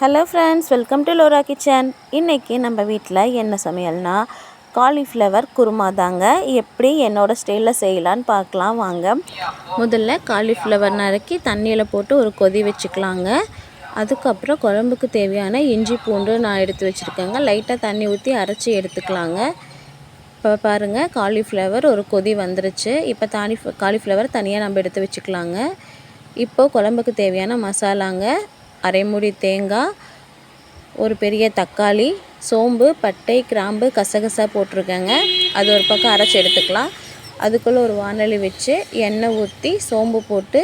Hello friends, welcome to Lola kitchen. இன்றைக்கி நம்ம வீட்டில் என்ன சமையல்னா காலிஃப்ளவர் குருமா தாங்க. எப்படி என்னோடய ஸ்டைலில் செய்யலான்னு பார்க்கலாம் வாங்க. முதல்ல காலிஃப்ளவர் நறுக்கி தண்ணியில் போட்டு ஒரு கொதி வச்சுக்கலாங்க. அதுக்கப்புறம் குழம்புக்கு தேவையான இஞ்சி பூண்டு நான் எடுத்து வச்சுருக்கேங்க. லைட்டாக தண்ணி ஊற்றி அரைச்சி எடுத்துக்கலாங்க. இப்போ பாருங்கள், காலிஃப்ளவர் ஒரு கொதி வந்துருச்சு. இப்போ காலிஃப்ளவர் தனியாக நம்ம எடுத்து வச்சுக்கலாங்க. இப்போது குழம்புக்கு தேவையான மசாலாங்க: அரை மூடி தேங்காய், ஒரு பெரிய தக்காளி, சோம்பு, பட்டை, கிராம்பு, கசகசா போட்டிருக்கேங்க. அது ஒரு பக்கம் அரைச்சி எடுத்துக்கலாம். அதுக்குள்ளே ஒரு வாணலி வச்சு எண்ணெய் ஊற்றி சோம்பு போட்டு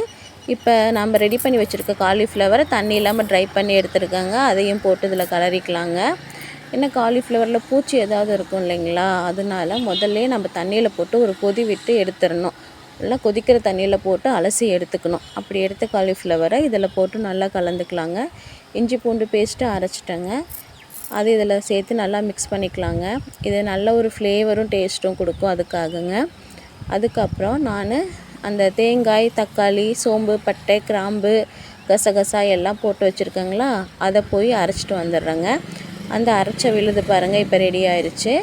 இப்போ நம்ம ரெடி பண்ணி வச்சுருக்க காலிஃப்ளவரை தண்ணி இல்லாமல் ட்ரை பண்ணி எடுத்துருக்கேங்க. அதையும் போட்டு இதில் கலரிக்கலாங்க. ஏன்னா காலிஃப்ளவரில் பூச்சி ஏதாவது இருக்கும் இல்லைங்களா, அதனால முதல்ல நம்ம தண்ணியில் போட்டு ஒரு கொதி விட்டு எடுத்துடணும். நல்லா கொதிக்கிற தண்ணியில் போட்டு அலசி எடுத்துக்கணும். அப்படி எடுத்த காலிஃப்ளவரை இதில் போட்டு நல்லா கலந்துக்கலாங்க. இஞ்சி பூண்டு பேஸ்ட்டு அரைச்சிட்டேங்க, அது இதில் சேர்த்து நல்லா மிக்ஸ் பண்ணிக்கலாங்க. இது நல்ல ஒரு ஃப்ளேவரும் டேஸ்ட்டும் கொடுக்கும், அதுக்காகங்க. அதுக்கப்புறம் நான் அந்த தேங்காய், தக்காளி, சோம்பு, பட்டை, கிராம்பு, கசகசா எல்லாம் போட்டு வச்சுருக்கேங்களா, அதை போய் அரைச்சிட்டு வந்துடுறேங்க. அந்த அரைச்ச விழுது பாருங்கள், இப்போ ரெடி ஆயிடுச்சு.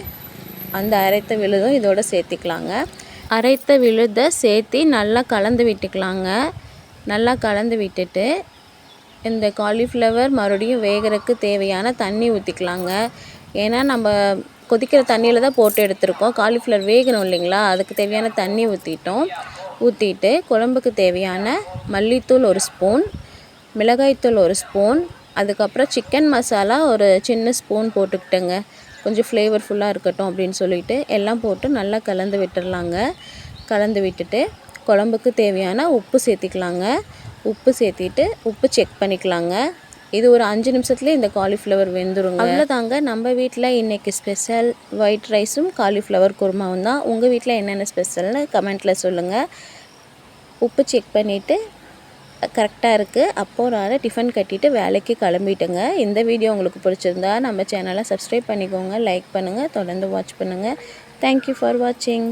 அந்த அரைத்த விழுதும் இதோடு சேர்த்திக்கலாங்க. அரைத்த விழுதை சேர்த்து நல்லா கலந்து விட்டுக்கலாங்க. நல்லா கலந்து விட்டுட்டு இந்த காலிஃப்ளவர் மறுபடியும் வேகிறதுக்கு தேவையான தண்ணி ஊற்றிக்கலாங்க. ஏன்னா நம்ம கொதிக்கிற தண்ணியில் தான் போட்டு எடுத்துருக்கோம். காலிஃப்ளவர் வேகணும் இல்லைங்களா, அதுக்கு தேவையான தண்ணி ஊற்றிட்டு குழம்புக்கு தேவையான மல்லித்தூள் ஒரு ஸ்பூன், மிளகாய்த்தூள் ஒரு ஸ்பூன், அதுக்கப்புறம் சிக்கன் மசாலா ஒரு சின்ன ஸ்பூன் போட்டுக்கிட்டேங்க. கொஞ்சம் ஃப்ளேவர்ஃபுல்லாக இருக்கட்டும் அப்படின்னு சொல்லிட்டு எல்லாம் போட்டு நல்லா கலந்து விட்டுடலாங்க. கலந்து விட்டுட்டு குழம்புக்கு தேவையான உப்பு சேர்த்திக்கலாங்க. உப்பு சேர்த்திட்டு உப்பு செக் பண்ணிக்கலாங்க. இது ஒரு 5 நிமிஷத்துலேயே இந்த காலிஃப்ளவர் வெந்துருங்க. அவ்வளோதாங்க, நம்ம வீட்டில் இன்றைக்கி ஸ்பெஷல் ஒயிட் ரைஸும் காலிஃப்ளவர் குருமாவும் தான். உங்கள் வீட்டில் என்னென்ன ஸ்பெஷல்னு கமெண்ட்டில் சொல்லுங்கள். உப்பு செக் பண்ணிவிட்டு கரெக்டாக இருக்குது. அப்போது நான் டிஃபன் கட்டிட்டு வேலைக்கு கிளம்பிட்டேங்க. இந்த வீடியோ உங்களுக்கு பிடிச்சிருந்தா நம்ம சேனலை சப்ஸ்கிரைப் பண்ணிக்கோங்க, லைக் பண்ணுங்கள், தொடர்ந்து வாட்ச் பண்ணுங்கள். தேங்க்யூ ஃபார் வாட்சிங்.